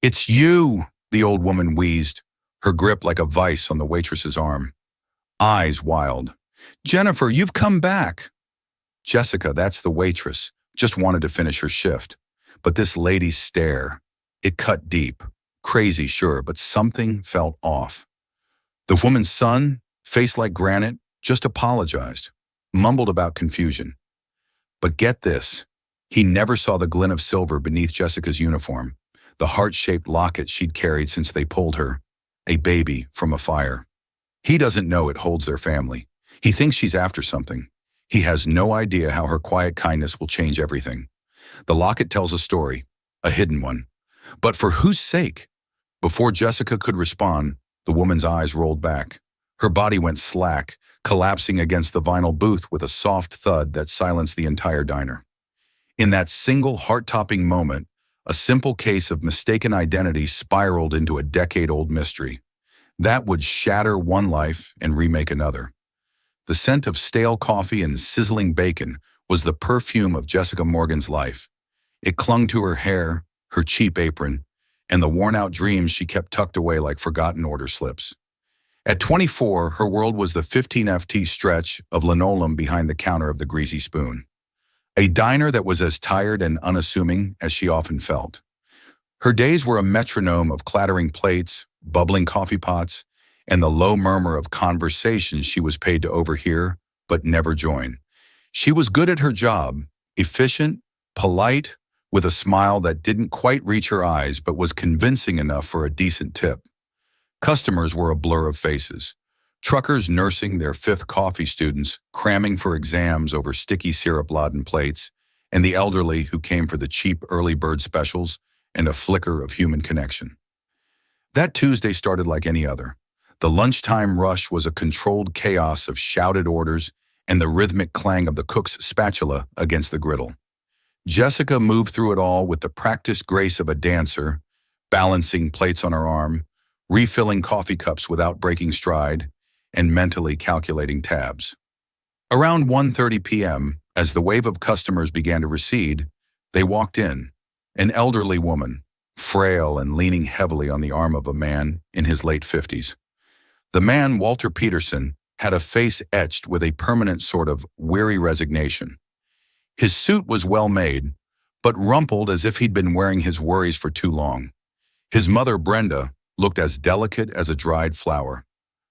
"It's you," the old woman wheezed, her grip like a vice on the waitress's arm. Eyes wild. "Jennifer, you've come back." "Jessica, that's the waitress. Just wanted to finish her shift." But this lady's stare, it cut deep. Crazy, sure, but something felt off. The woman's son, face like granite, just apologized, mumbled about confusion. But get this, he never saw the glint of silver beneath Jessica's uniform, the heart-shaped locket she'd carried since they pulled her, a baby from a fire. He doesn't know it holds their family. He thinks she's after something. He has no idea how her quiet kindness will change everything. The locket tells a story, a hidden one. But for whose sake? Before Jessica could respond, the woman's eyes rolled back. Her body went slack, collapsing against the vinyl booth with a soft thud that silenced the entire diner. In that single heart-topping moment, a simple case of mistaken identity spiraled into a decade-old mystery. That would shatter one life and remake another. The scent of stale coffee and sizzling bacon was the perfume of Jessica Morgan's life. It clung to her hair, her cheap apron, and the worn-out dreams she kept tucked away like forgotten order slips. At 24, her world was the 15 ft stretch of linoleum behind the counter of the Greasy Spoon. A diner that was as tired and unassuming as she often felt. Her days were a metronome of clattering plates, bubbling coffee pots, and the low murmur of conversations she was paid to overhear but never join. She was good at her job, efficient, polite, with a smile that didn't quite reach her eyes but was convincing enough for a decent tip. Customers were a blur of faces. Truckers nursing their fifth coffee students, cramming for exams over sticky syrup-laden plates, and the elderly who came for the cheap early bird specials and a flicker of human connection. That Tuesday started like any other. The lunchtime rush was a controlled chaos of shouted orders and the rhythmic clang of the cook's spatula against the griddle. Jessica moved through it all with the practiced grace of a dancer, balancing plates on her arm, refilling coffee cups without breaking stride, and mentally calculating tabs. Around 1:30 p.m., as the wave of customers began to recede, they walked in, an elderly woman, frail and leaning heavily on the arm of a man in his late 50s. The man, Walter Peterson, had a face etched with a permanent sort of weary resignation. His suit was well made, but rumpled as if he'd been wearing his worries for too long. His mother, Brenda, looked as delicate as a dried flower.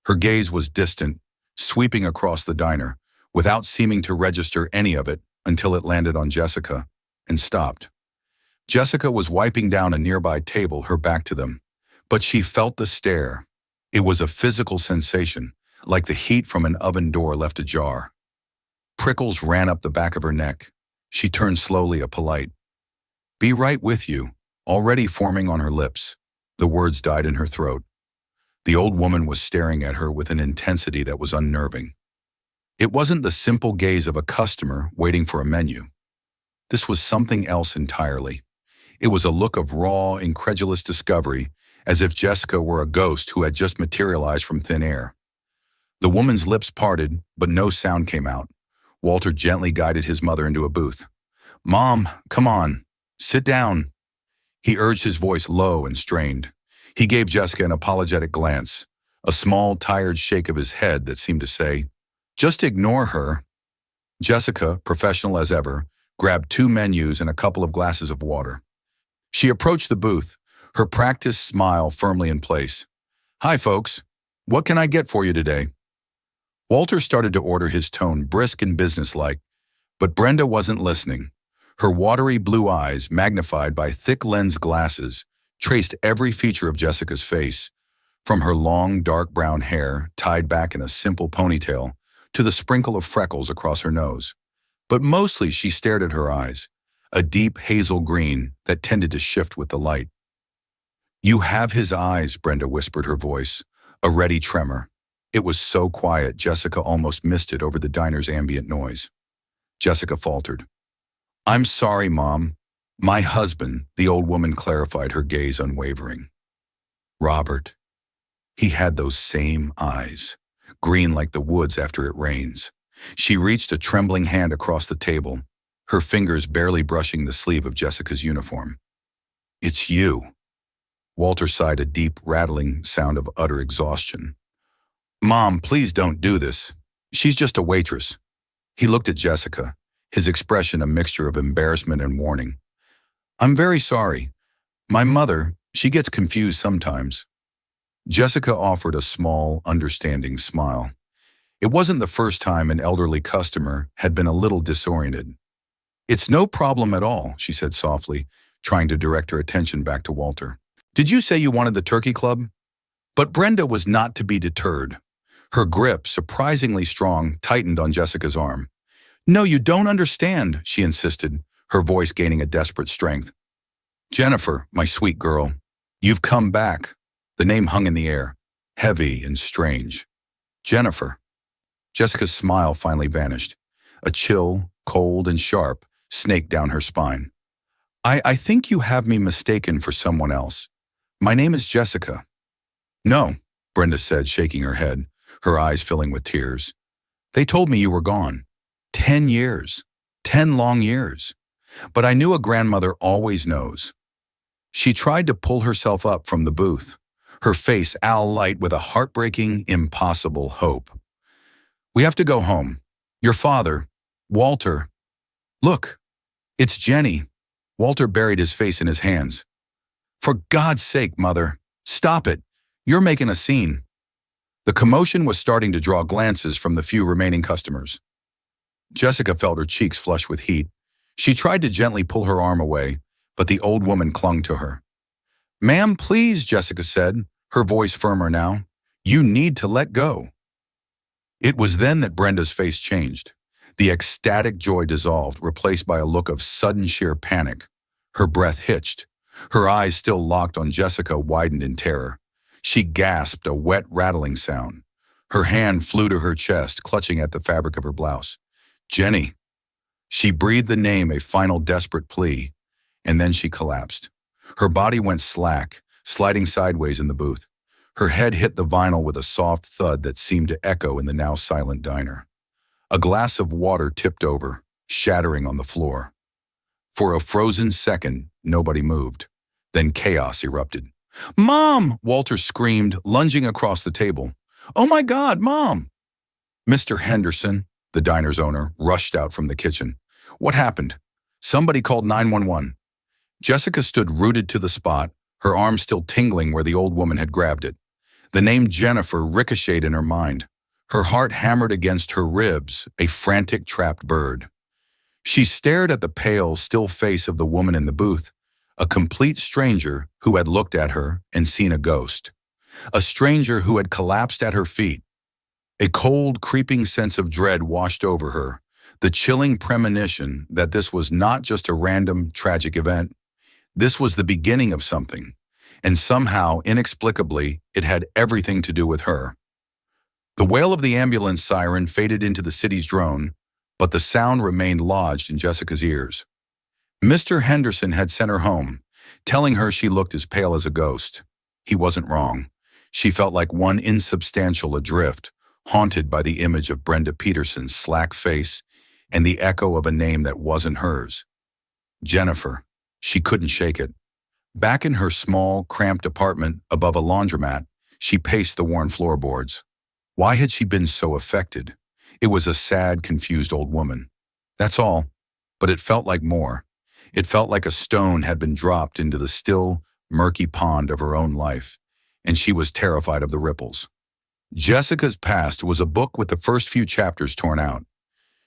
Her gaze was distant, sweeping across the diner, without seeming to register any of it until it landed on Jessica, and stopped. Jessica was wiping down a nearby table, her back to them, but she felt the stare. It was a physical sensation, like the heat from an oven door left ajar. Prickles ran up the back of her neck. She turned slowly, a polite, "Be right with you," already forming on her lips. The words died in her throat. The old woman was staring at her with an intensity that was unnerving. It wasn't the simple gaze of a customer waiting for a menu. This was something else entirely. It was a look of raw, incredulous discovery, as if Jessica were a ghost who had just materialized from thin air. The woman's lips parted, but no sound came out. Walter gently guided his mother into a booth. "Mom, come on, sit down." He urged, his voice low and strained. He gave Jessica an apologetic glance, a small, tired shake of his head that seemed to say, "Just ignore her." Jessica, professional as ever, grabbed 2 menus and a couple of glasses of water. She approached the booth, her practiced smile firmly in place. "Hi, folks. What can I get for you today?" Walter started to order, his tone brisk and businesslike, but Brenda wasn't listening. Her watery blue eyes, magnified by thick lens glasses, traced every feature of Jessica's face, from her long, dark brown hair tied back in a simple ponytail to the sprinkle of freckles across her nose. But mostly she stared at her eyes, a deep hazel green that tended to shift with the light. "You have his eyes," Brenda whispered, her voice a ready tremor. It was so quiet Jessica almost missed it over the diner's ambient noise. Jessica faltered. "I'm sorry, Mom. My husband," the old woman clarified, her gaze unwavering. "Robert." He had those same eyes, green like the woods after it rains. She reached a trembling hand across the table, her fingers barely brushing the sleeve of Jessica's uniform. "It's you." Walter sighed a deep, rattling sound of utter exhaustion. Mom, please don't do this. She's just a waitress. He looked at Jessica, his expression a mixture of embarrassment and warning. I'm very sorry. My mother, she gets confused sometimes. Jessica offered a small, understanding smile. It wasn't the first time an elderly customer had been a little disoriented. It's no problem at all, she said softly, trying to direct her attention back to Walter. Did you say you wanted the turkey club? But Brenda was not to be deterred. Her grip, surprisingly strong, tightened on Jessica's arm. No, you don't understand, she insisted, her voice gaining a desperate strength. Jennifer, my sweet girl, you've come back. The name hung in the air, heavy and strange. Jennifer. Jessica's smile finally vanished. A chill, cold and sharp, snaked down her spine. I think you have me mistaken for someone else. My name is Jessica. No, Brenda said, shaking her head, her eyes filling with tears. They told me you were gone. 10 years. 10 long years. But I knew a grandmother always knows. She tried to pull herself up from the booth, her face owl-light with a heartbreaking, impossible hope. We have to go home. Your father, Walter. Look, it's Jenny. Walter buried his face in his hands. For God's sake, Mother, stop it. You're making a scene. The commotion was starting to draw glances from the few remaining customers. Jessica felt her cheeks flush with heat. She tried to gently pull her arm away, but the old woman clung to her. Ma'am, please, Jessica said, her voice firmer now. You need to let go. It was then that Brenda's face changed. The ecstatic joy dissolved, replaced by a look of sudden sheer panic. Her breath hitched. Her eyes still locked on Jessica widened in terror. She gasped a wet, rattling sound. Her hand flew to her chest, clutching at the fabric of her blouse. Jenny. She breathed the name, a final desperate plea, and then she collapsed. Her body went slack, sliding sideways in the booth. Her head hit the vinyl with a soft thud that seemed to echo in the now silent diner. A glass of water tipped over, shattering on the floor. For a frozen second, nobody moved. Then chaos erupted. Mom! Walter screamed, lunging across the table. Oh my God, Mom! Mr. Henderson, the diner's owner, rushed out from the kitchen. What happened? Somebody called 911. Jessica stood rooted to the spot, her arm still tingling where the old woman had grabbed it. The name Jennifer ricocheted in her mind. Her heart hammered against her ribs, a frantic trapped bird. She stared at the pale, still face of the woman in the booth, a complete stranger who had looked at her and seen a ghost. A stranger who had collapsed at her feet. A cold, creeping sense of dread washed over her, the chilling premonition that this was not just a random, tragic event. This was the beginning of something, and somehow, inexplicably, it had everything to do with her. The wail of the ambulance siren faded into the city's drone, but the sound remained lodged in Jessica's ears. Mr. Henderson had sent her home, telling her she looked as pale as a ghost. He wasn't wrong. She felt like one insubstantial adrift, haunted by the image of Brenda Peterson's slack face and the echo of a name that wasn't hers. Jennifer. She couldn't shake it. Back in her small, cramped apartment above a laundromat, she paced the worn floorboards. Why had she been so affected? It was a sad, confused old woman. That's all, but it felt like more. It felt like a stone had been dropped into the still, murky pond of her own life, and she was terrified of the ripples. Jessica's past was a book with the first few chapters torn out.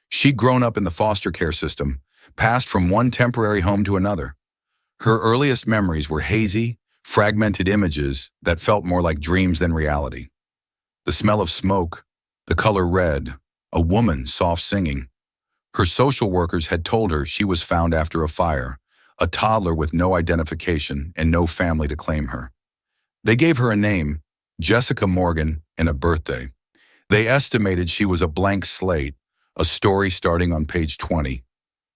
She'd grown up in the foster care system, passed from one temporary home to another. Her earliest memories were hazy, fragmented images that felt more like dreams than reality. The smell of smoke, the color red, a woman soft singing. Her social workers had told her she was found after a fire, a toddler with no identification and no family to claim her. They gave her a name, Jessica Morgan, and a birthday. They estimated she was a blank slate, a story starting on page 20.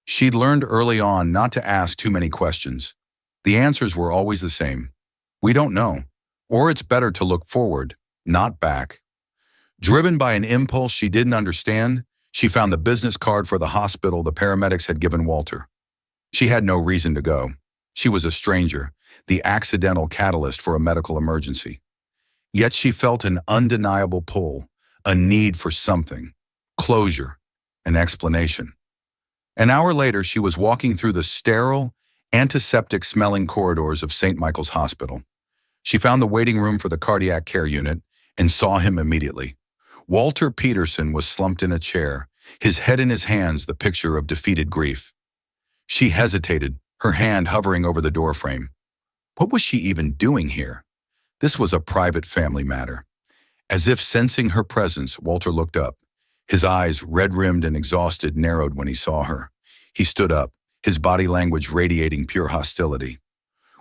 She'd learned early on not to ask too many questions. The answers were always the same. We don't know, or it's better to look forward, not back. Driven by an impulse she didn't understand, she found the business card for the hospital the paramedics had given Walter. She had no reason to go. She was a stranger, the accidental catalyst for a medical emergency. Yet she felt an undeniable pull, a need for something, closure, an explanation. An hour later, she was walking through the sterile, antiseptic-smelling corridors of St. Michael's Hospital. She found the waiting room for the cardiac care unit and saw him immediately. Walter Peterson was slumped in a chair, his head in his hands, the picture of defeated grief. She hesitated, her hand hovering over the doorframe. What was she even doing here? This was a private family matter. As if sensing her presence, Walter looked up. His eyes, red-rimmed and exhausted, narrowed when he saw her. He stood up, his body language radiating pure hostility.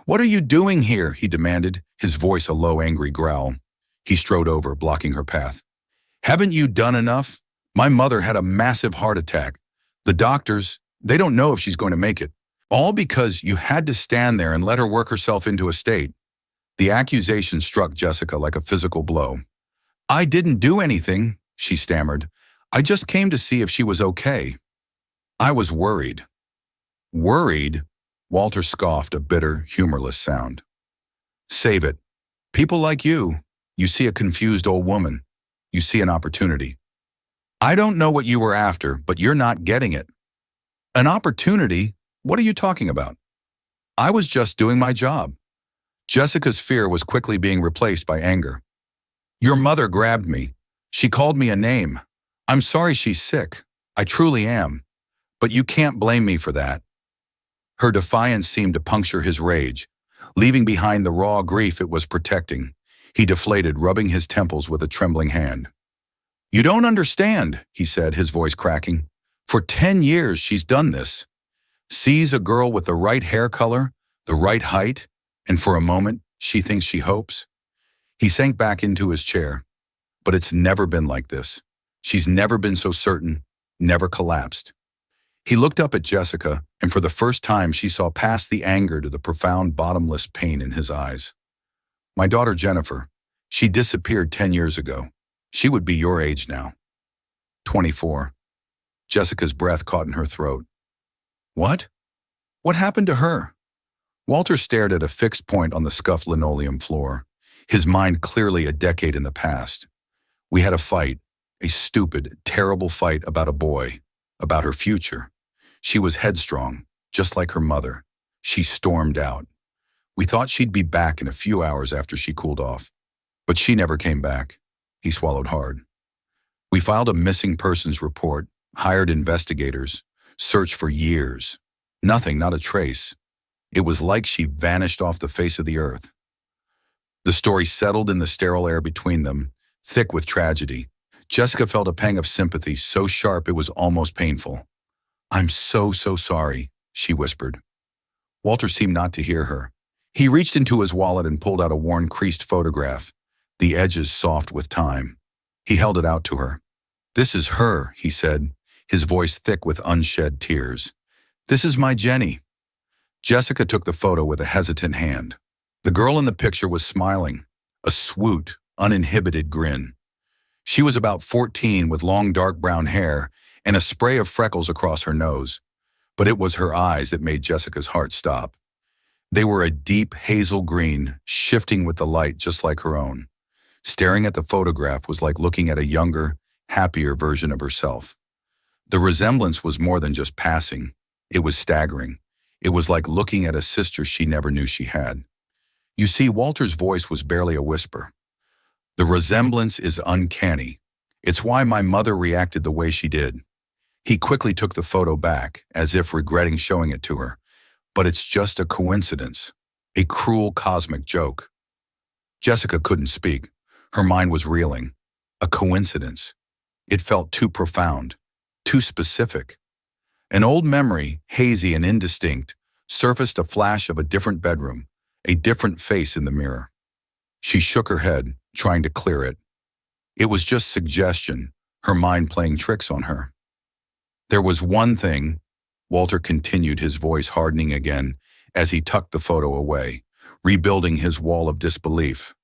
"What are you doing here?" he demanded, his voice a low, angry growl. He strode over, blocking her path. "Haven't you done enough? My mother had a massive heart attack. The doctors, they don't know if she's going to make it. All because you had to stand there and let her work herself into a state." The accusation struck Jessica like a physical blow. "I didn't do anything," she stammered. "I just came to see if she was okay." "I was worried." "Worried?" Walter scoffed, a bitter, humorless sound. "Save it. People like you see a confused old woman. You see an opportunity. I don't know what you were after, but you're not getting it." "An opportunity? What are you talking about?" "I was just doing my job." Jessica's fear was quickly being replaced by anger. "Your mother grabbed me. She called me a name. I'm sorry she's sick. I truly am. But you can't blame me for that." Her defiance seemed to puncture his rage, leaving behind the raw grief it was protecting. He deflated, rubbing his temples with a trembling hand. "You don't understand," he said, his voice cracking. "For 10 years she's done this. Sees a girl with the right hair color, the right height, and for a moment she thinks she hopes." He sank back into his chair. "But it's never been like this. She's never been so certain, never collapsed." He looked up at Jessica, and for the first time she saw past the anger to the profound, bottomless pain in his eyes. "My daughter Jennifer, she disappeared 10 years ago. She would be your age now." 24. Jessica's breath caught in her throat. "What? What happened to her?" Walter stared at a fixed point on the scuffed linoleum floor, his mind clearly a decade in the past. "We had a fight, a stupid, terrible fight about a boy, about her future. She was headstrong, just like her mother. She stormed out. We thought she'd be back in a few hours after she cooled off. But she never came back." He swallowed hard. "We filed a missing persons report, hired investigators, searched for years. Nothing, not a trace. It was like she vanished off the face of the earth." The story settled in the sterile air between them, thick with tragedy. Jessica felt a pang of sympathy, so sharp it was almost painful. "I'm so sorry," she whispered. Walter seemed not to hear her. He reached into his wallet and pulled out a worn, creased photograph, the edges soft with time. He held it out to her. "This is her," he said, his voice thick with unshed tears. "This is my Jenny." Jessica took the photo with a hesitant hand. The girl in the picture was smiling, a swoot, uninhibited grin. She was about 14 with long dark brown hair and a spray of freckles across her nose. But it was her eyes that made Jessica's heart stop. They were a deep hazel green, shifting with the light just like her own. Staring at the photograph was like looking at a younger, happier version of herself. The resemblance was more than just passing. It was staggering. It was like looking at a sister she never knew she had. "You see," Walter's voice was barely a whisper. "The resemblance is uncanny. It's why my mother reacted the way she did." He quickly took the photo back, as if regretting showing it to her. "But it's just a coincidence. A cruel cosmic joke." Jessica couldn't speak. Her mind was reeling. A coincidence. It felt too profound, too specific. An old memory, hazy and indistinct, surfaced, a flash of a different bedroom, a different face in the mirror. She shook her head, trying to clear it. It was just suggestion, her mind playing tricks on her. "There was one thing," Walter continued, his voice hardening again as he tucked the photo away, rebuilding his wall of disbelief.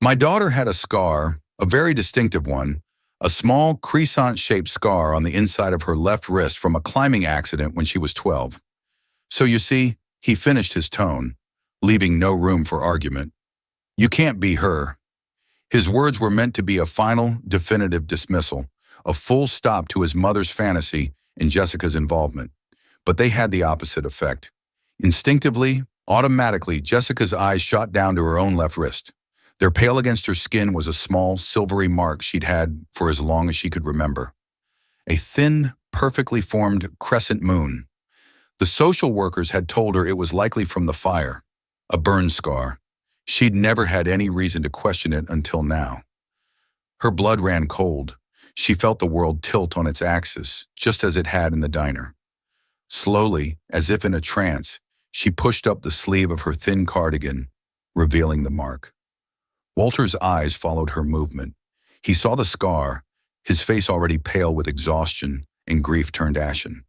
"My daughter had a scar, a very distinctive one, a small crescent-shaped scar on the inside of her left wrist from a climbing accident when she was 12. So you see, He finished his tone, leaving no room for argument. You can't be her. His words were meant to be a final, definitive dismissal, a full stop to his mother's fantasy and Jessica's involvement. But they had the opposite effect. Instinctively, automatically, Jessica's eyes shot down to her own left wrist. There, pale against her skin, was a small, silvery mark she'd had for as long as she could remember. A thin, perfectly formed crescent moon. The social workers had told her it was likely from the fire, a burn scar. She'd never had any reason to question it until now. Her blood ran cold. She felt the world tilt on its axis, just as it had in the diner. Slowly, as if in a trance, she pushed up the sleeve of her thin cardigan, revealing the mark. Walter's eyes followed her movement. He saw the scar, his face already pale with exhaustion and grief turned ashen.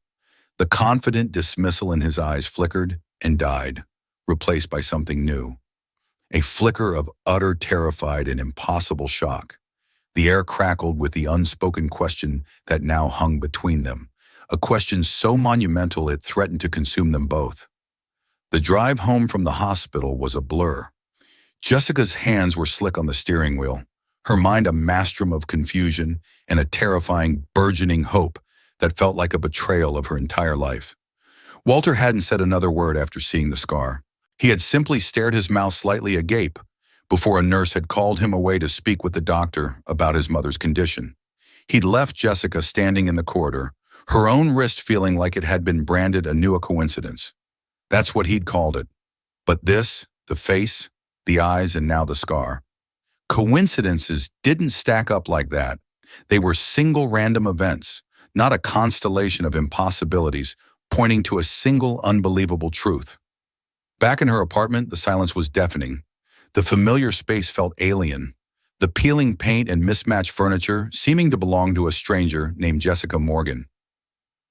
The confident dismissal in his eyes flickered and died, replaced by something new. A flicker of utter terrified and impossible shock. The air crackled with the unspoken question that now hung between them, a question so monumental it threatened to consume them both. The drive home from the hospital was a blur. Jessica's hands were slick on the steering wheel, her mind a maelstrom of confusion and a terrifying, burgeoning hope that felt like a betrayal of her entire life. Walter hadn't said another word after seeing the scar. He had simply stared, his mouth slightly agape, before a nurse had called him away to speak with the doctor about his mother's condition. He'd left Jessica standing in the corridor, her own wrist feeling like it had been branded a coincidence. That's what he'd called it. But this, the face, the eyes, and now the scar. Coincidences didn't stack up like that. They were single random events, not a constellation of impossibilities pointing to a single unbelievable truth. Back in her apartment, the silence was deafening. The familiar space felt alien, the peeling paint and mismatched furniture seeming to belong to a stranger named Jessica Morgan.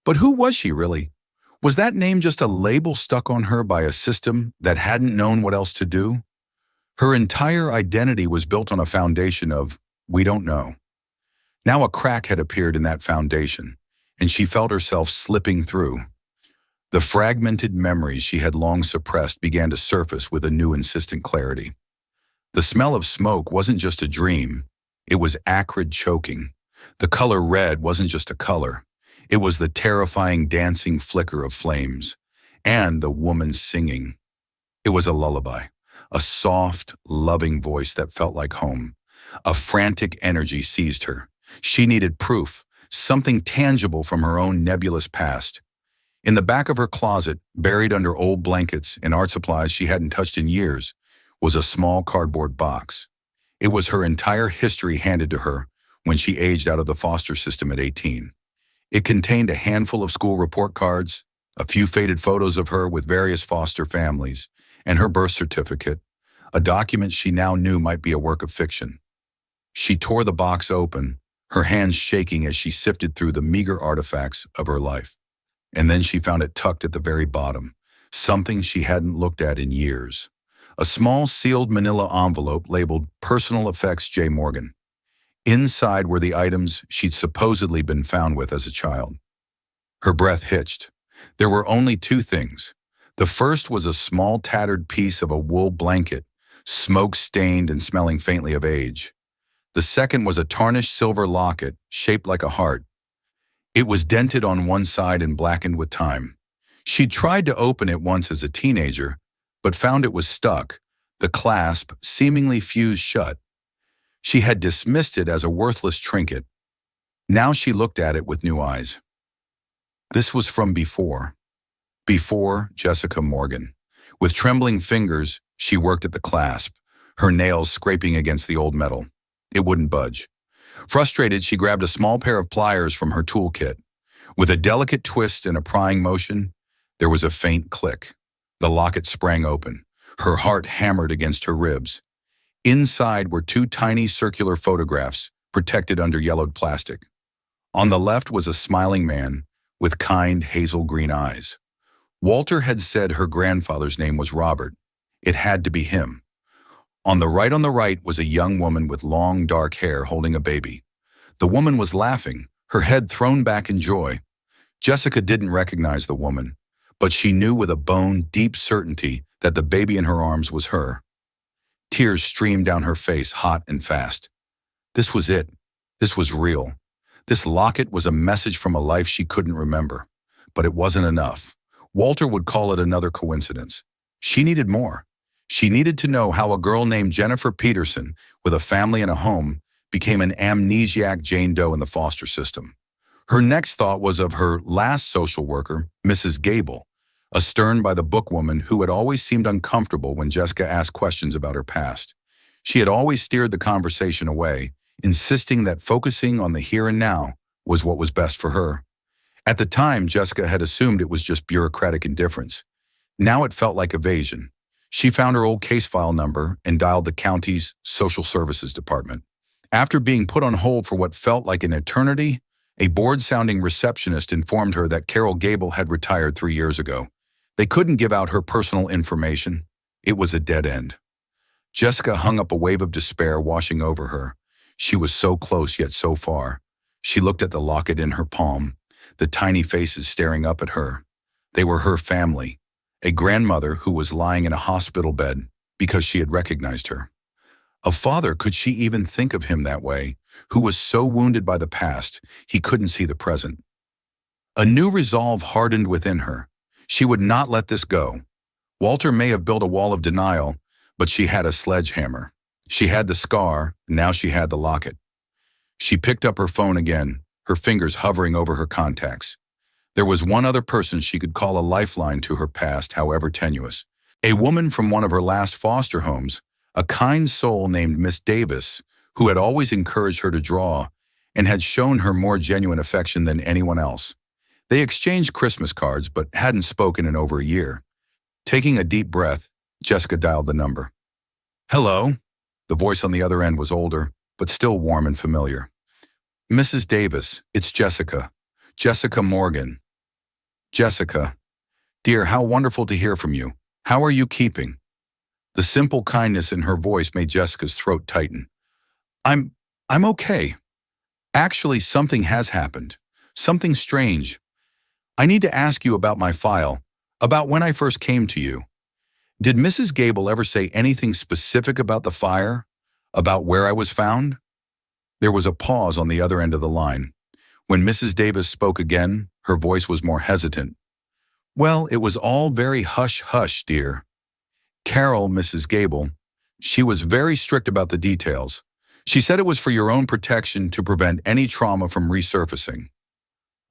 But who was she really? Was that name just a label stuck on her by a system that hadn't known what else to do? Her entire identity was built on a foundation of, we don't know. Now a crack had appeared in that foundation, and she felt herself slipping through. The fragmented memories she had long suppressed began to surface with a new insistent clarity. The smell of smoke wasn't just a dream, it was acrid choking. The color red wasn't just a color, it was the terrifying dancing flicker of flames. And the woman singing. It was a lullaby, a soft, loving voice that felt like home. A frantic energy seized her. She needed proof, something tangible from her own nebulous past. In the back of her closet, buried under old blankets and art supplies she hadn't touched in years, was a small cardboard box. It was her entire history handed to her when she aged out of the foster system at 18. It contained a handful of school report cards, a few faded photos of her with various foster families, and her birth certificate, a document she now knew might be a work of fiction. She tore the box open, her hands shaking as she sifted through the meager artifacts of her life. And then she found it tucked at the very bottom, something she hadn't looked at in years. A small sealed manila envelope labeled Personal Effects J. Morgan. Inside were the items she'd supposedly been found with as a child. Her breath hitched. There were only two things. The first was a small tattered piece of a wool blanket, smoke-stained and smelling faintly of age. The second was a tarnished silver locket shaped like a heart. It was dented on one side and blackened with time. She'd tried to open it once as a teenager, but found it was stuck, the clasp seemingly fused shut. She had dismissed it as a worthless trinket. Now she looked at it with new eyes. This was from before. Before Jessica Morgan. With trembling fingers, she worked at the clasp, her nails scraping against the old metal. It wouldn't budge. Frustrated, she grabbed a small pair of pliers from her toolkit. With a delicate twist and a prying motion, there was a faint click. The locket sprang open. Her heart hammered against her ribs. Inside were two tiny circular photographs, protected under yellowed plastic. On the left was a smiling man with kind hazel green eyes. Walter had said her grandfather's name was Robert. It had to be him. On the right was a young woman with long, dark hair holding a baby. The woman was laughing, her head thrown back in joy. Jessica didn't recognize the woman, but she knew with a bone-deep certainty that the baby in her arms was her. Tears streamed down her face, hot and fast. This was it. This was real. This locket was a message from a life she couldn't remember. But it wasn't enough. Walter would call it another coincidence. She needed more. She needed to know how a girl named Jennifer Peterson, with a family and a home, became an amnesiac Jane Doe in the foster system. Her next thought was of her last social worker, Mrs. Gable, a stern-by-the-book woman who had always seemed uncomfortable when Jessica asked questions about her past. She had always steered the conversation away, insisting that focusing on the here and now was what was best for her. At the time, Jessica had assumed it was just bureaucratic indifference. Now it felt like evasion. She found her old case file number and dialed the county's social services department. After being put on hold for what felt like an eternity, a bored-sounding receptionist informed her that Carol Gable had retired 3 years ago. They couldn't give out her personal information. It was a dead end. Jessica hung up, a wave of despair washing over her. She was so close yet so far. She looked at the locket in her palm, the tiny faces staring up at her. They were her family, a grandmother who was lying in a hospital bed because she had recognized her. A father, could she even think of him that way, who was so wounded by the past he couldn't see the present? A new resolve hardened within her. She would not let this go. Walter may have built a wall of denial, but she had a sledgehammer. She had the scar, and now she had the locket. She picked up her phone again, her fingers hovering over her contacts. There was one other person she could call a lifeline to her past, however tenuous. A woman from one of her last foster homes, a kind soul named Miss Davis, who had always encouraged her to draw and had shown her more genuine affection than anyone else. They exchanged Christmas cards but hadn't spoken in over a year. Taking a deep breath, Jessica dialed the number. "Hello?" The voice on the other end was older, but still warm and familiar. "Mrs. Davis, it's Jessica. Jessica Morgan." "Jessica, dear, how wonderful to hear from you. How are you keeping?" The simple kindness in her voice made Jessica's throat tighten. I'm okay. Actually, something has happened. Something strange. I need to ask you about my file, about when I first came to you. Did Mrs. Gable ever say anything specific about the fire? About where I was found?" There was a pause on the other end of the line. When Mrs. Davis spoke again, her voice was more hesitant. "Well, it was all very hush-hush, dear. Carol, Mrs. Gable, she was very strict about the details. She said it was for your own protection to prevent any trauma from resurfacing."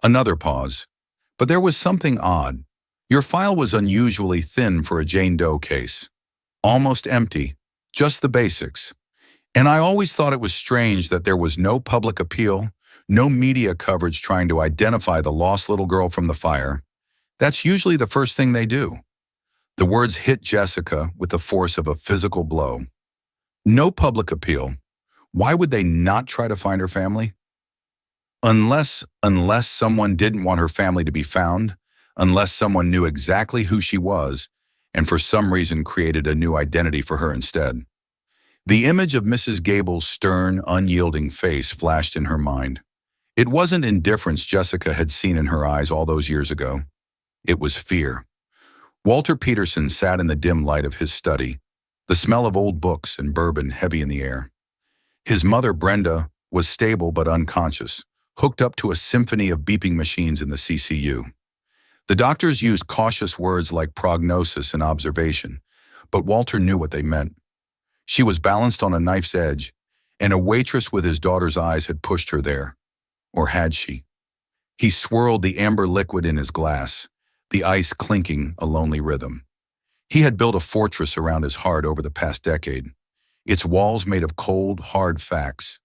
Another pause. "But there was something odd. Your file was unusually thin for a Jane Doe case. Almost empty. Just the basics. And I always thought it was strange that there was no public appeal, no media coverage trying to identify the lost little girl from the fire. That's usually the first thing they do." The words hit Jessica with the force of a physical blow. No public appeal. Why would they not try to find her family? Unless someone didn't want her family to be found, unless someone knew exactly who she was, and for some reason created a new identity for her instead. The image of Mrs. Gable's stern, unyielding face flashed in her mind. It wasn't indifference Jessica had seen in her eyes all those years ago. It was fear. Walter Peterson sat in the dim light of his study, the smell of old books and bourbon heavy in the air. His mother, Brenda, was stable but unconscious, hooked up to a symphony of beeping machines in the CCU. The doctors used cautious words like prognosis and observation, but Walter knew what they meant. She was balanced on a knife's edge, and a waitress with his daughter's eyes had pushed her there. Or had she? He swirled the amber liquid in his glass, the ice clinking a lonely rhythm. He had built a fortress around his heart over the past decade, its walls made of cold, hard facts.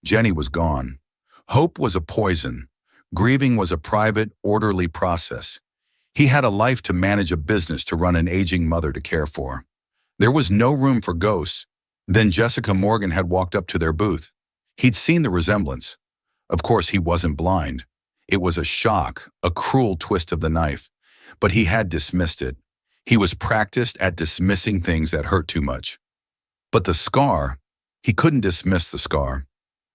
Jenny was gone. Hope was a poison. Grieving was a private, orderly process. He had a life to manage, a business to run, an aging mother to care for. There was no room for ghosts. Then Jessica Morgan had walked up to their booth. He'd seen the resemblance. Of course, he wasn't blind. It was a shock, a cruel twist of the knife. But he had dismissed it. He was practiced at dismissing things that hurt too much. But the scar, he couldn't dismiss the scar.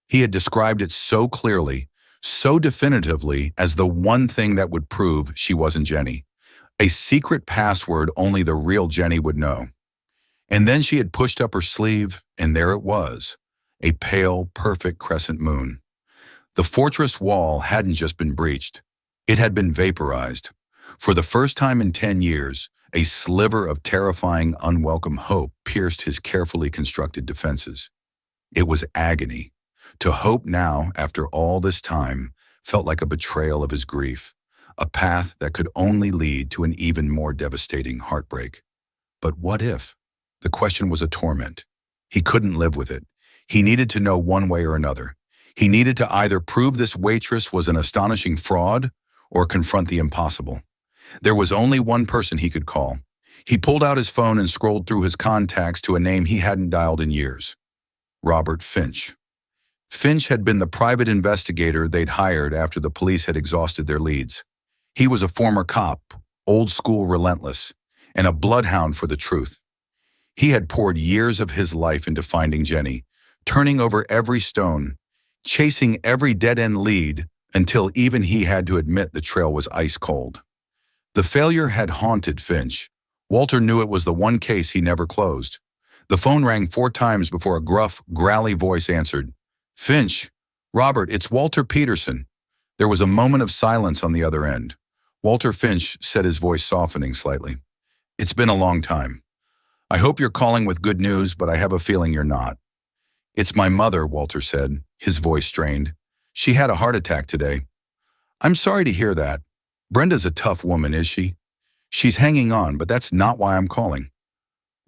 He had described it so clearly, so definitively, as the one thing that would prove she wasn't Jenny. A secret password only the real Jenny would know. And then she had pushed up her sleeve, and there it was, a pale, perfect crescent moon. The fortress wall hadn't just been breached. It had been vaporized. For the first time in 10 years, a sliver of terrifying, unwelcome hope pierced his carefully constructed defenses. It was agony. To hope now, after all this time, felt like a betrayal of his grief, a path that could only lead to an even more devastating heartbreak. But what if? The question was a torment. He couldn't live with it. He needed to know one way or another. He needed to either prove this waitress was an astonishing fraud or confront the impossible. There was only one person he could call. He pulled out his phone and scrolled through his contacts to a name he hadn't dialed in years. Robert Finch. Finch had been the private investigator they'd hired after the police had exhausted their leads. He was a former cop, old school relentless, and a bloodhound for the truth. He had poured years of his life into finding Jenny, turning over every stone, chasing every dead-end lead until even he had to admit the trail was ice cold. The failure had haunted Finch. Walter knew it was the one case he never closed. The phone rang 4 times before a gruff, growly voice answered. "Finch, Robert, it's Walter Peterson." There was a moment of silence on the other end. Walter Finch said, his voice softening slightly. "It's been a long time. I hope you're calling with good news, but I have a feeling you're not." "It's my mother," Walter said, his voice strained. "She had a heart attack today." "I'm sorry to hear that. Brenda's a tough woman, is she?" "She's hanging on, but that's not why I'm calling."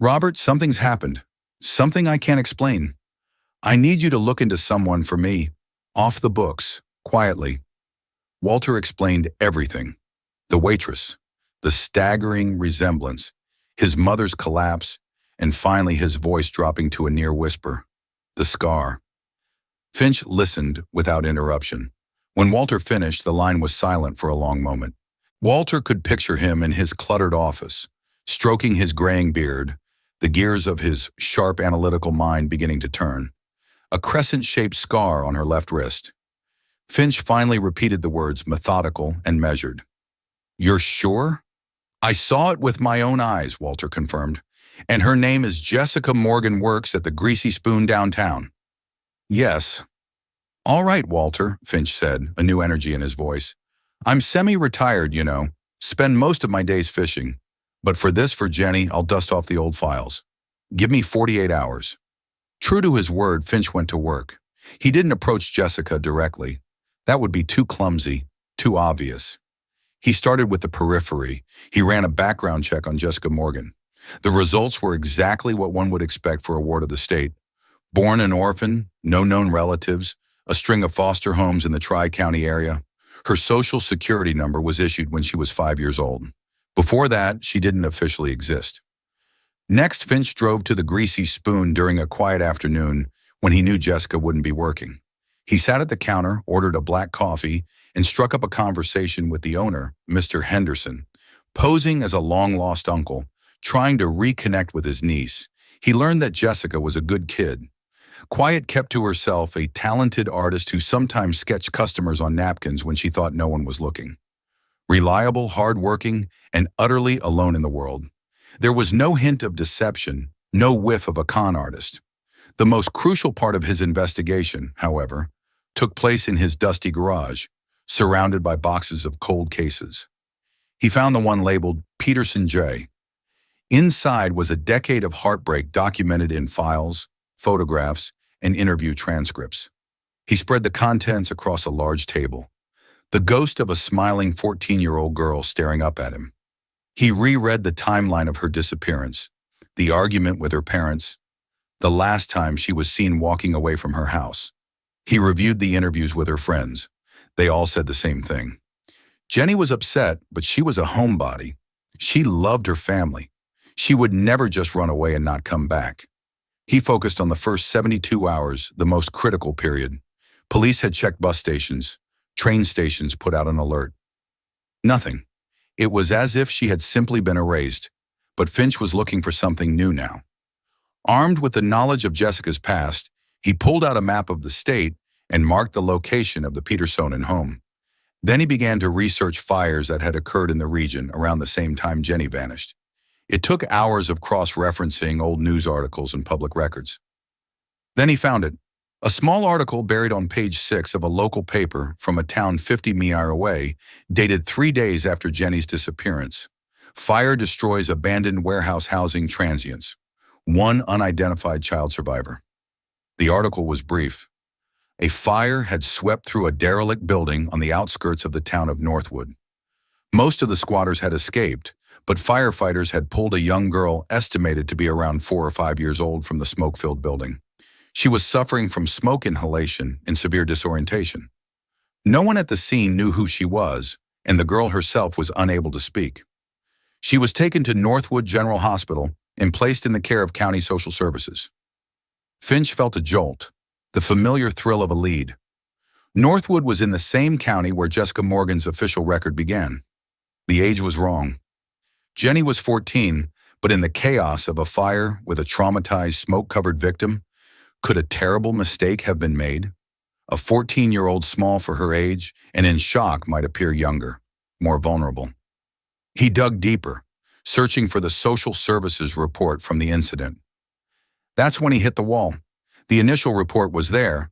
"Robert, something's happened. Something I can't explain. I need you to look into someone for me, off the books, quietly." Walter explained everything. The waitress, the staggering resemblance, his mother's collapse, and finally his voice dropping to a near whisper. The scar. Finch listened without interruption. When Walter finished, the line was silent for a long moment. Walter could picture him in his cluttered office, stroking his graying beard, the gears of his sharp analytical mind beginning to turn. A crescent-shaped scar on her left wrist. Finch finally repeated the words, methodical and measured. "You're sure?" "I saw it with my own eyes," Walter confirmed. "And her name is Jessica Morgan, works at the Greasy Spoon downtown." "Yes." "All right, Walter," Finch said, a new energy in his voice. "I'm semi-retired, you know. Spend most of my days fishing. But for Jenny, I'll dust off the old files. Give me 48 hours. True to his word, Finch went to work. He didn't approach Jessica directly. That would be too clumsy, too obvious. He started with the periphery. He ran a background check on Jessica Morgan. The results were exactly what one would expect for a ward of the state. Born an orphan, no known relatives, a string of foster homes in the Tri-County area. Her social security number was issued when she was 5 years old. Before that, she didn't officially exist. Next, Finch drove to the Greasy Spoon during a quiet afternoon when he knew Jessica wouldn't be working. He sat at the counter, ordered a black coffee, and struck up a conversation with the owner, Mr. Henderson, posing as a long-lost uncle, trying to reconnect with his niece. He learned that Jessica was a good kid. Quiet, kept to herself, a talented artist who sometimes sketched customers on napkins when she thought no one was looking. Reliable, hard-working, and utterly alone in the world. There was no hint of deception, no whiff of a con artist. The most crucial part of his investigation, however, took place in his dusty garage, surrounded by boxes of cold cases. He found the one labeled Peterson J. Inside was a decade of heartbreak documented in files, photographs, and interview transcripts. He spread the contents across a large table, the ghost of a smiling 14-year-old girl staring up at him. He reread the timeline of her disappearance, the argument with her parents, the last time she was seen walking away from her house. He reviewed the interviews with her friends. They all said the same thing. Jenny was upset, but she was a homebody. She loved her family. She would never just run away and not come back. He focused on the first 72 hours, the most critical period. Police had checked bus stations. Train stations put out an alert. Nothing. It was as if she had simply been erased, but Finch was looking for something new now. Armed with the knowledge of Jessica's past, he pulled out a map of the state and marked the location of the Petersonen home. Then he began to research fires that had occurred in the region around the same time Jenny vanished. It took hours of cross-referencing old news articles and public records. Then he found it. A small article buried on page 6 of a local paper from a town 50 miles away, dated 3 days after Jenny's disappearance. Fire destroys abandoned warehouse housing transients. One unidentified child survivor. The article was brief. A fire had swept through a derelict building on the outskirts of the town of Northwood. Most of the squatters had escaped, but firefighters had pulled a young girl estimated to be around 4 or 5 years old from the smoke-filled building. She was suffering from smoke inhalation and severe disorientation. No one at the scene knew who she was, and the girl herself was unable to speak. She was taken to Northwood General Hospital and placed in the care of county social services. Finch felt a jolt, the familiar thrill of a lead. Northwood was in the same county where Jessica Morgan's official record began. The age was wrong. Jenny was 14, but in the chaos of a fire with a traumatized, smoke-covered victim, could a terrible mistake have been made? A 14-year-old small for her age and in shock might appear younger, more vulnerable. He dug deeper, searching for the social services report from the incident. That's when he hit the wall. The initial report was there,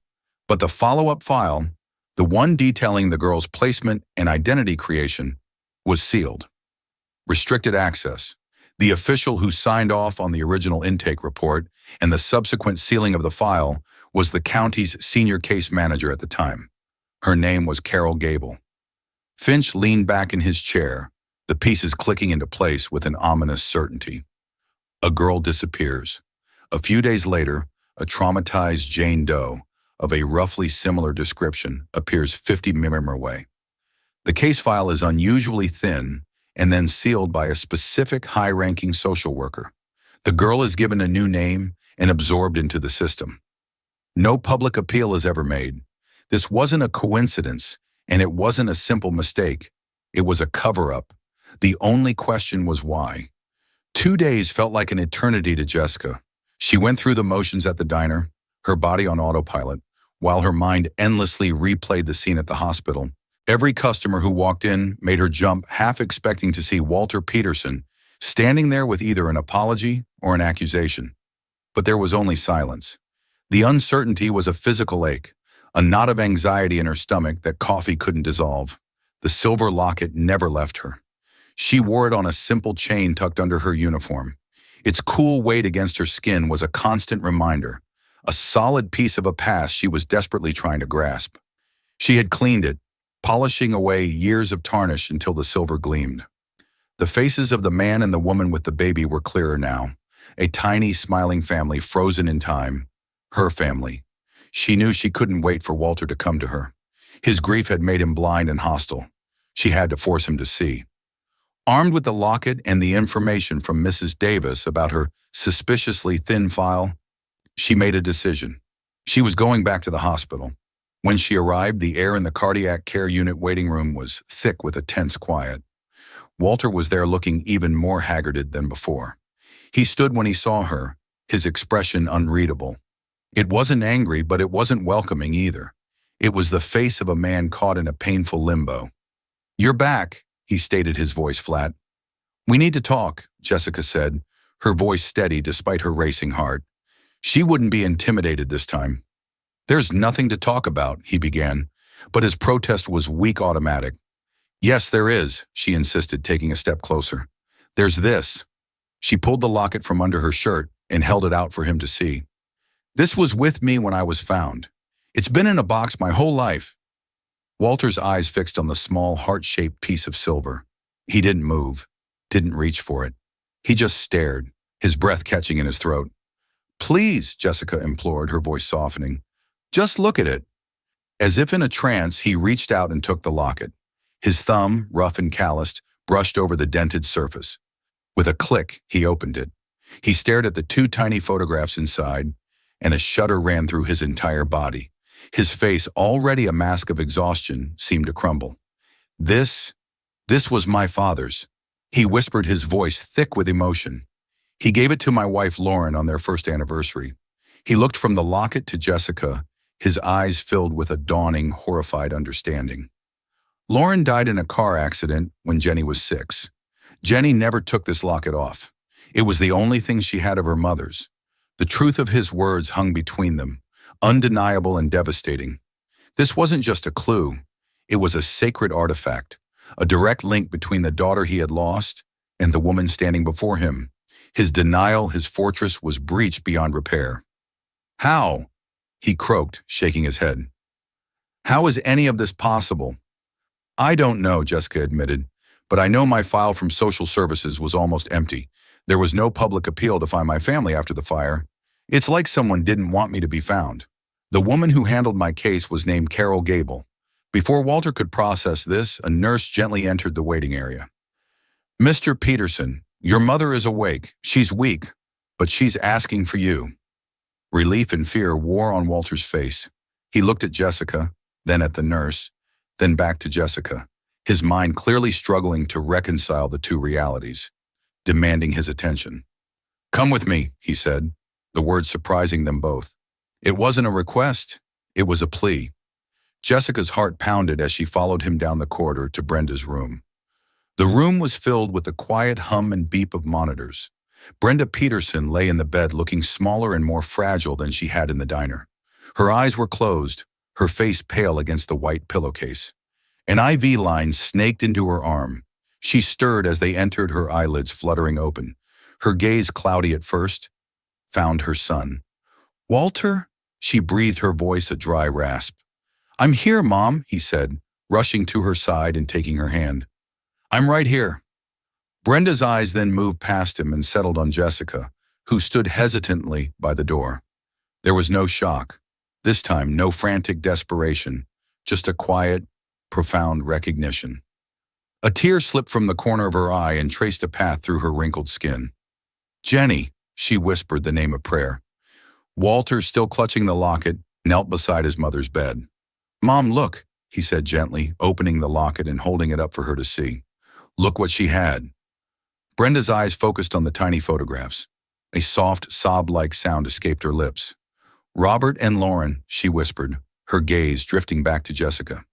but the follow-up file, the one detailing the girl's placement and identity creation, was sealed. Restricted access. The official who signed off on the original intake report and the subsequent sealing of the file was the county's senior case manager at the time. Her name was Carol Gable. Finch leaned back in his chair, the pieces clicking into place with an ominous certainty. A girl disappears. A few days later, a traumatized Jane Doe of a roughly similar description appears 50 miles away. The case file is unusually thin and then sealed by a specific high-ranking social worker. The girl is given a new name and absorbed into the system. No public appeal is ever made. This wasn't a coincidence, and it wasn't a simple mistake. It was a cover-up. The only question was why. 2 days felt like an eternity to Jessica. She went through the motions at the diner, her body on autopilot, while her mind endlessly replayed the scene at the hospital. Every customer who walked in made her jump, half expecting to see Walter Peterson standing there with either an apology or an accusation. But there was only silence. The uncertainty was a physical ache, a knot of anxiety in her stomach that coffee couldn't dissolve. The silver locket never left her. She wore it on a simple chain tucked under her uniform. Its cool weight against her skin was a constant reminder, a solid piece of a past she was desperately trying to grasp. She had cleaned it, polishing away years of tarnish until the silver gleamed. The faces of the man and the woman with the baby were clearer now, a tiny, smiling family frozen in time. Her family. She knew she couldn't wait for Walter to come to her. His grief had made him blind and hostile. She had to force him to see. Armed with the locket and the information from Mrs. Davis about her suspiciously thin file, she made a decision. She was going back to the hospital. When she arrived, the air in the cardiac care unit waiting room was thick with a tense quiet. Walter was there looking even more haggarded than before. He stood when he saw her, his expression unreadable. It wasn't angry, but it wasn't welcoming either. It was the face of a man caught in a painful limbo. "You're back," he stated, his voice flat. "We need to talk," Jessica said, her voice steady despite her racing heart. She wouldn't be intimidated this time. "There's nothing to talk about," he began, but his protest was weak automatic. "Yes, there is," she insisted, taking a step closer. "There's this." She pulled the locket from under her shirt and held it out for him to see. "This was with me when I was found. It's been in a box my whole life." Walter's eyes fixed on the small, heart-shaped piece of silver. He didn't move, didn't reach for it. He just stared, his breath catching in his throat. "Please," Jessica implored, her voice softening. "Just look at it." As if in a trance, he reached out and took the locket. His thumb, rough and calloused, brushed over the dented surface. With a click, he opened it. He stared at the 2 tiny photographs inside, and a shudder ran through his entire body. His face, already a mask of exhaustion, seemed to crumble. This was my father's." He whispered, his voice thick with emotion. "He gave it to my wife Lauren on their first anniversary." He looked from the locket to Jessica, his eyes filled with a dawning, horrified understanding. Lauren died in a car accident when Jenny was 6. Jenny never took this locket off. It was the only thing she had of her mother's. The truth of his words hung between them, undeniable and devastating. This wasn't just a clue. It was a sacred artifact, a direct link between the daughter he had lost and the woman standing before him. His denial, his fortress, was breached beyond repair. How? He croaked, shaking his head. How is any of this possible? I don't know, Jessica admitted, but I know my file from social services was almost empty. There was no public appeal to find my family after the fire. It's like someone didn't want me to be found. The woman who handled my case was named Carol Gable. Before Walter could process this, a nurse gently entered the waiting area. Mr. Peterson, your mother is awake. She's weak, but she's asking for you. Relief and fear wore on Walter's face. He looked at Jessica, then at the nurse, then back to Jessica, his mind clearly struggling to reconcile the two realities, demanding his attention. Come with me, he said, the words surprising them both. It wasn't a request, it was a plea. Jessica's heart pounded as she followed him down the corridor to Brenda's room. The room was filled with the quiet hum and beep of monitors. Brenda Peterson lay in the bed looking smaller and more fragile than she had in the diner. Her eyes were closed, her face pale against the white pillowcase. An IV line snaked into her arm. She stirred as they entered, her eyelids fluttering open. Her gaze, cloudy at first, found her son. Walter? She breathed, her voice a dry rasp. I'm here, Mom, he said, rushing to her side and taking her hand. I'm right here. Brenda's eyes then moved past him and settled on Jessica, who stood hesitantly by the door. There was no shock. This time, no frantic desperation, just a quiet, profound recognition. A tear slipped from the corner of her eye and traced a path through her wrinkled skin. Jenny, she whispered the name of prayer. Walter, still clutching the locket, knelt beside his mother's bed. Mom, look, he said gently, opening the locket and holding it up for her to see. Look what she had. Brenda's eyes focused on the tiny photographs. A soft, sob-like sound escaped her lips. Robert and Lauren, she whispered, her gaze drifting back to Jessica.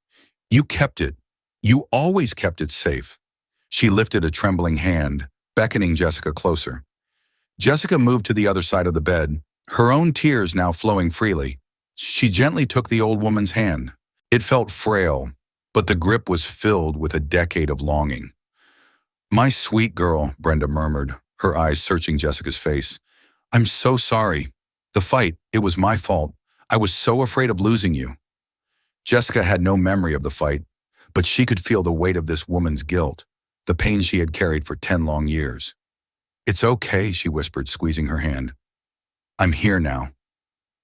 You kept it. You always kept it safe. She lifted a trembling hand, beckoning Jessica closer. Jessica moved to the other side of the bed, her own tears now flowing freely. She gently took the old woman's hand. It felt frail, but the grip was filled with a decade of longing. My sweet girl, Brenda murmured, her eyes searching Jessica's face. I'm so sorry. The fight, it was my fault. I was so afraid of losing you. Jessica had no memory of the fight, but she could feel the weight of this woman's guilt, the pain she had carried for 10 long years. It's okay, she whispered, squeezing her hand. I'm here now.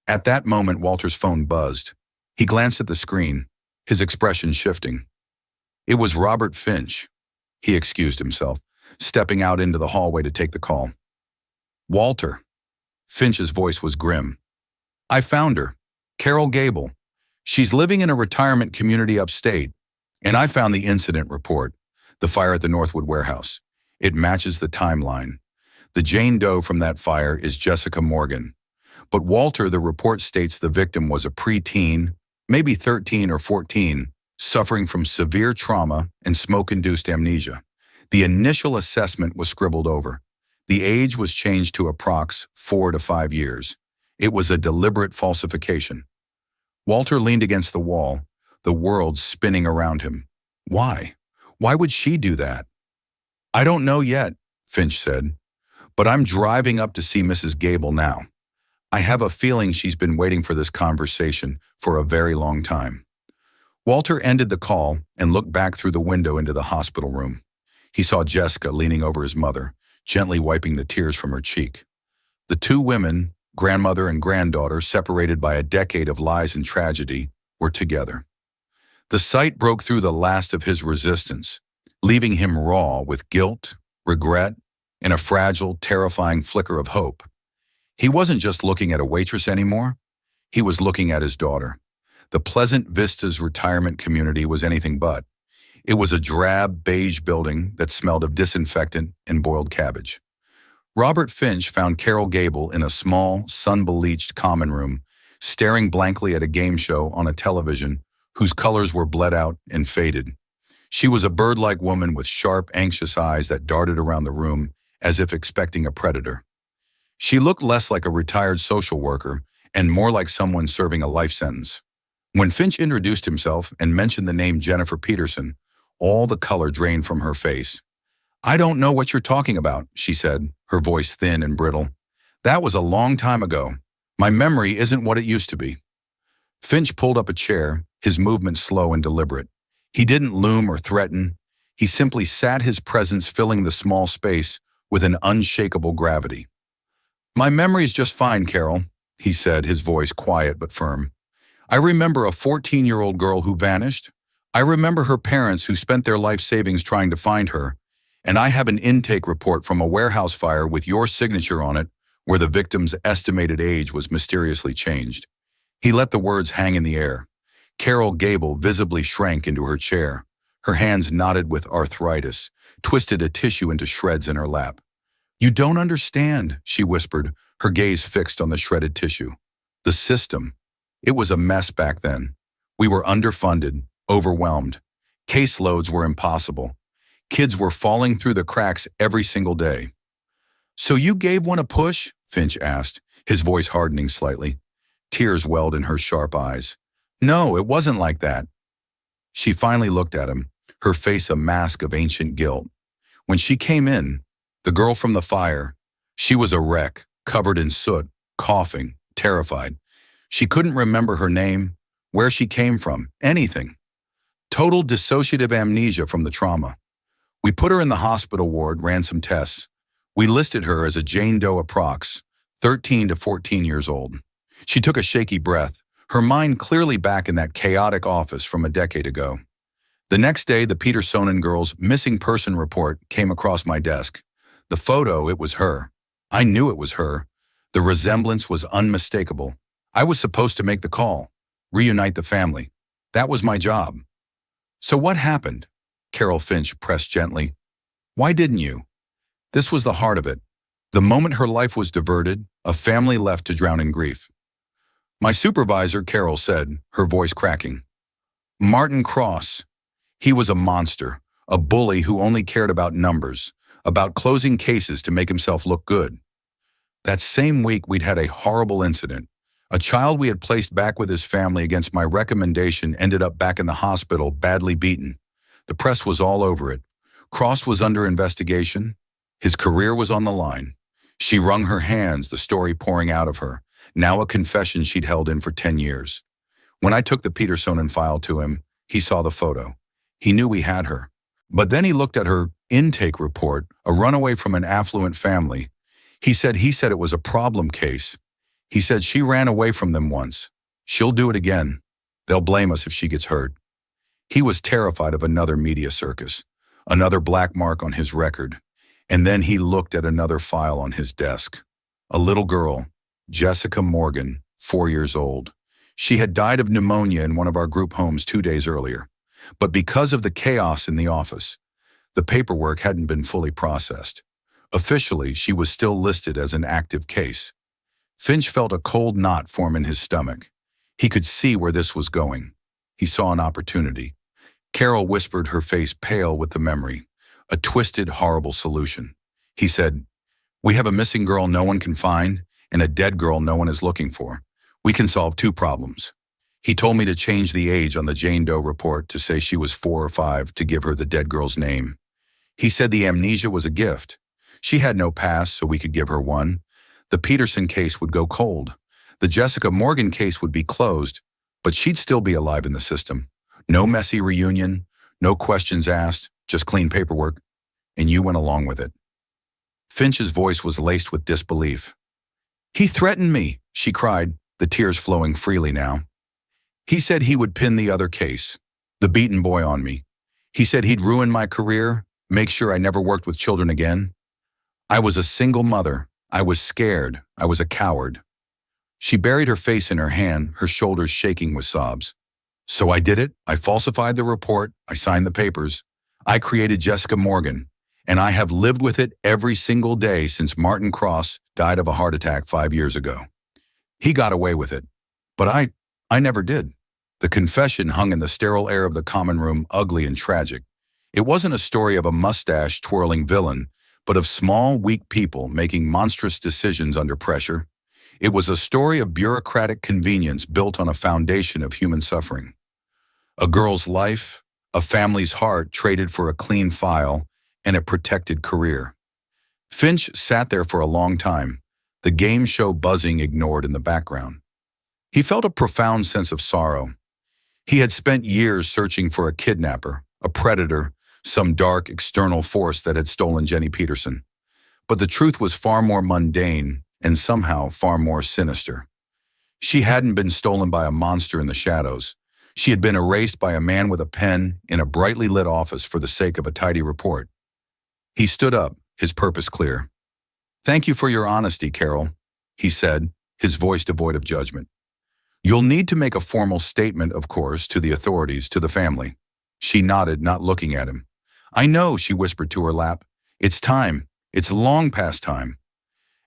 At that moment, Walter's phone buzzed. He glanced at the screen, his expression shifting. It was Robert Finch. He excused himself, stepping out into the hallway to take the call. Walter. Finch's voice was grim. I found her. Carol Gable. She's living in a retirement community upstate. And I found the incident report, the fire at the Northwood warehouse. It matches the timeline. The Jane Doe from that fire is Jessica Morgan. But Walter, the report states the victim was a preteen, maybe 13 or 14, suffering from severe trauma and smoke-induced amnesia. The initial assessment was scribbled over. The age was changed to approx 4 to 5 years. It was a deliberate falsification. Walter leaned against the wall, the world spinning around him. Why? Why would she do that? I don't know yet, Finch said, but I'm driving up to see Mrs. Gable now. I have a feeling she's been waiting for this conversation for a very long time. Walter ended the call and looked back through the window into the hospital room. He saw Jessica leaning over his mother, gently wiping the tears from her cheek. The two women, grandmother and granddaughter, separated by a decade of lies and tragedy, were together. The sight broke through the last of his resistance, leaving him raw with guilt, regret, and a fragile, terrifying flicker of hope. He wasn't just looking at a waitress anymore. He was looking at his daughter. The Pleasant Vistas retirement community was anything but. It was a drab, beige building that smelled of disinfectant and boiled cabbage. Robert Finch found Carol Gable in a small, sun-bleached common room, staring blankly at a game show on a television whose colors were bled out and faded. She was a bird-like woman with sharp, anxious eyes that darted around the room as if expecting a predator. She looked less like a retired social worker and more like someone serving a life sentence. When Finch introduced himself and mentioned the name Jennifer Peterson, all the color drained from her face. "I don't know what you're talking about," she said, her voice thin and brittle. "That was a long time ago. My memory isn't what it used to be." Finch pulled up a chair, his movement slow and deliberate. He didn't loom or threaten. He simply sat, his presence filling the small space with an unshakable gravity. "My memory's just fine, Carol," he said, his voice quiet but firm. "I remember a 14-year-old girl who vanished. I remember her parents who spent their life savings trying to find her. And I have an intake report from a warehouse fire with your signature on it where the victim's estimated age was mysteriously changed." He let the words hang in the air. Carol Gable visibly shrank into her chair. Her hands knotted with arthritis, twisted a tissue into shreds in her lap. "You don't understand," she whispered, her gaze fixed on the shredded tissue. "The system. It was a mess back then. We were underfunded, overwhelmed. Caseloads were impossible. Kids were falling through the cracks every single day." "So you gave one a push?" Finch asked, his voice hardening slightly. Tears welled in her sharp eyes. "No, it wasn't like that." She finally looked at him, her face a mask of ancient guilt. When she came in, the girl from the fire, she was a wreck, covered in soot, coughing, terrified. She couldn't remember her name, where she came from, anything. Total dissociative amnesia from the trauma. We put her in the hospital ward, ran some tests. We listed her as a Jane Doe approx, 13 to 14 years old. She took a shaky breath, her mind clearly back in that chaotic office from a decade ago. The next day, the Petersonen girl's missing person report came across my desk. The photo, it was her. I knew it was her. The resemblance was unmistakable. I was supposed to make the call, reunite the family. That was my job. "So what happened?" Carol Finch pressed gently. "Why didn't you?" This was the heart of it. The moment her life was diverted, a family left to drown in grief. "My supervisor," Carol said, her voice cracking. "Martin Cross. He was a monster, a bully who only cared about numbers, about closing cases to make himself look good. That same week, we'd had a horrible incident. A child we had placed back with his family against my recommendation ended up back in the hospital, badly beaten. The press was all over it. Cross was under investigation. His career was on the line. She wrung her hands, the story pouring out of her, now a confession she'd held in for 10 years. When I took the Petersonen file to him, he saw the photo. He knew we had her. But then he looked at her intake report, a runaway from an affluent family. He said it was a problem case. He said she ran away from them once. She'll do it again. They'll blame us if she gets hurt." He was terrified of another media circus, another black mark on his record. And then he looked at another file on his desk. A little girl, Jessica Morgan, 4 years old. She had died of pneumonia in one of our group homes 2 days earlier. But because of the chaos in the office, the paperwork hadn't been fully processed. Officially, she was still listed as an active case. Finch felt a cold knot form in his stomach. He could see where this was going. He saw an opportunity. Carol whispered, her face pale with the memory. A twisted, horrible solution. He said, "We have a missing girl no one can find and a dead girl no one is looking for. We can solve 2 problems." He told me to change the age on the Jane Doe report to say she was 4 or 5 to give her the dead girl's name. He said the amnesia was a gift. She had no past, so we could give her one. The Peterson case would go cold. The Jessica Morgan case would be closed, but she'd still be alive in the system. No messy reunion, no questions asked, just clean paperwork. And you went along with it. Finch's voice was laced with disbelief. "He threatened me," she cried, the tears flowing freely now. "He said he would pin the other case, the beaten boy, on me. He said he'd ruin my career, make sure I never worked with children again. I was a single mother. I was scared. I was a coward." She buried her face in her hand, her shoulders shaking with sobs. "So I did it. I falsified the report. I signed the papers. I created Jessica Morgan, and I have lived with it every single day since Martin Cross died of a heart attack 5 years ago. He got away with it, but I never did." The confession hung in the sterile air of the common room, ugly and tragic. It wasn't a story of a mustache-twirling villain, but of small, weak people making monstrous decisions under pressure. It was a story of bureaucratic convenience built on a foundation of human suffering. A girl's life, a family's heart traded for a clean file and a protected career. Finch sat there for a long time, the game show buzzing ignored in the background. He felt a profound sense of sorrow. He had spent years searching for a kidnapper, a predator, some dark external force that had stolen Jenny Peterson. But the truth was far more mundane and somehow far more sinister. She hadn't been stolen by a monster in the shadows. She had been erased by a man with a pen in a brightly lit office for the sake of a tidy report. He stood up, his purpose clear. "Thank you for your honesty, Carol," he said, his voice devoid of judgment. "You'll need to make a formal statement, of course, to the authorities, to the family." She nodded, not looking at him. "I know," she whispered to her lap. "It's time. It's long past time."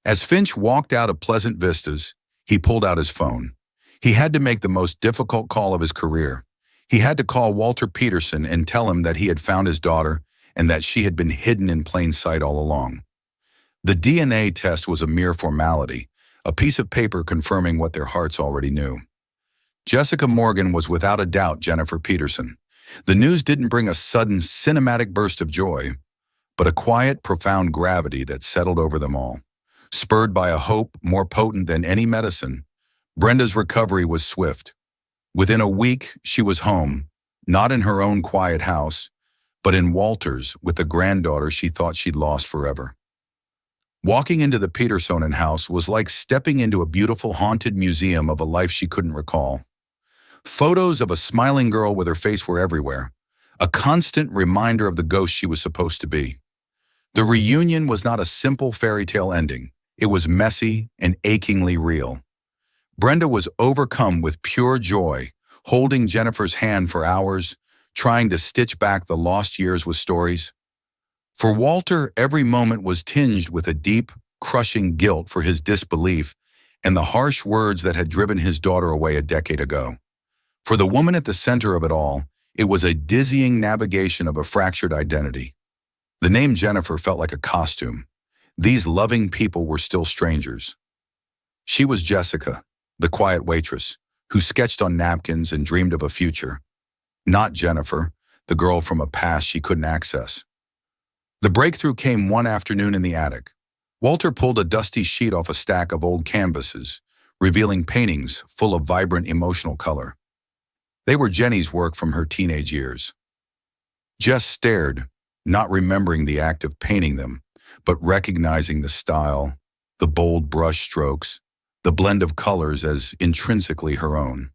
As Finch walked out of Pleasant Vistas, he pulled out his phone. He had to make the most difficult call of his career. He had to call Walter Peterson and tell him that he had found his daughter and that she had been hidden in plain sight all along. The DNA test was a mere formality, a piece of paper confirming what their hearts already knew. Jessica Morgan was without a doubt Jennifer Peterson. The news didn't bring a sudden cinematic burst of joy, but a quiet, profound gravity that settled over them all. Spurred by a hope more potent than any medicine, Brenda's recovery was swift. Within a week, she was home, not in her own quiet house, but in Walter's with the granddaughter she thought she'd lost forever. Walking into the Petersonen house was like stepping into a beautiful haunted museum of a life she couldn't recall. Photos of a smiling girl with her face were everywhere, a constant reminder of the ghost she was supposed to be. The reunion was not a simple fairy tale ending. It was messy and achingly real. Brenda was overcome with pure joy, holding Jennifer's hand for hours, trying to stitch back the lost years with stories. For Walter, every moment was tinged with a deep, crushing guilt for his disbelief and the harsh words that had driven his daughter away a decade ago. For the woman at the center of it all, it was a dizzying navigation of a fractured identity. The name Jennifer felt like a costume. These loving people were still strangers. She was Jessica, the quiet waitress, who sketched on napkins and dreamed of a future. Not Jennifer, the girl from a past she couldn't access. The breakthrough came one afternoon in the attic. Walter pulled a dusty sheet off a stack of old canvases, revealing paintings full of vibrant emotional color. They were Jenny's work from her teenage years. Jess stared, not remembering the act of painting them, but recognizing the style, the bold brush strokes, the blend of colors as intrinsically her own.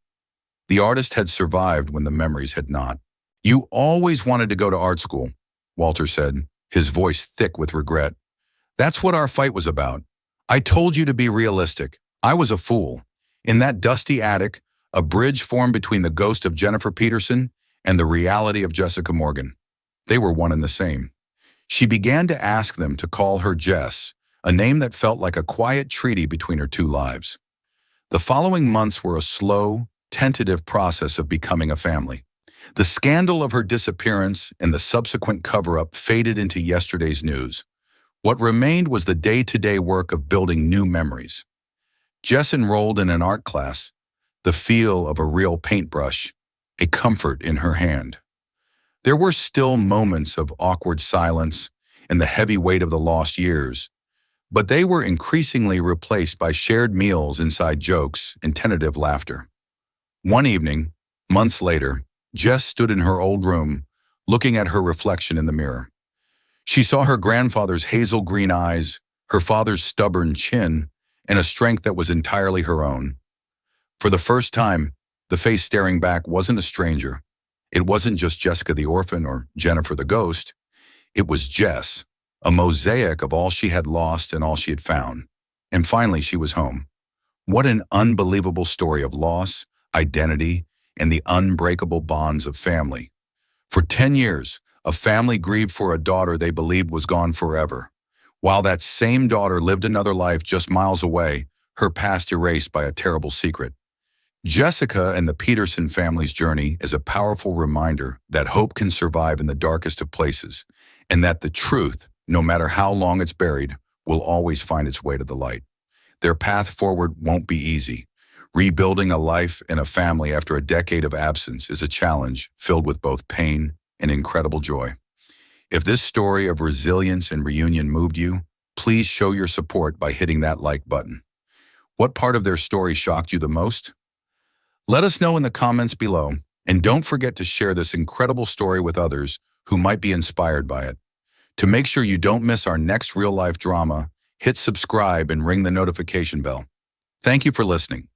The artist had survived when the memories had not. "You always wanted to go to art school," Walter said, his voice thick with regret. "That's what our fight was about. I told you to be realistic. I was a fool. In that dusty attic, a bridge formed between the ghost of Jennifer Peterson and the reality of Jessica Morgan. They were one and the same." She began to ask them to call her Jess, a name that felt like a quiet treaty between her two lives. The following months were a slow, tentative process of becoming a family. The scandal of her disappearance and the subsequent cover-up faded into yesterday's news. What remained was the day-to-day work of building new memories. Jess enrolled in an art class, the feel of a real paintbrush, a comfort in her hand. There were still moments of awkward silence and the heavy weight of the lost years, but they were increasingly replaced by shared meals, inside jokes, and tentative laughter. One evening, months later, Jess stood in her old room, looking at her reflection in the mirror. She saw her grandfather's hazel green eyes, her father's stubborn chin, and a strength that was entirely her own. For the first time, the face staring back wasn't a stranger. It wasn't just Jessica the orphan or Jennifer the ghost. It was Jess, a mosaic of all she had lost and all she had found. And finally, she was home. What an unbelievable story of loss, identity, and the unbreakable bonds of family. For 10 years, a family grieved for a daughter they believed was gone forever. While that same daughter lived another life just miles away, her past erased by a terrible secret. Jessica and the Peterson family's journey is a powerful reminder that hope can survive in the darkest of places, and that the truth, no matter how long it's buried, will always find its way to the light. Their path forward won't be easy. Rebuilding a life and a family after a decade of absence is a challenge filled with both pain and incredible joy. If this story of resilience and reunion moved you, please show your support by hitting that like button. What part of their story shocked you the most? Let us know in the comments below, and don't forget to share this incredible story with others who might be inspired by it. To make sure you don't miss our next real-life drama, hit subscribe and ring the notification bell. Thank you for listening.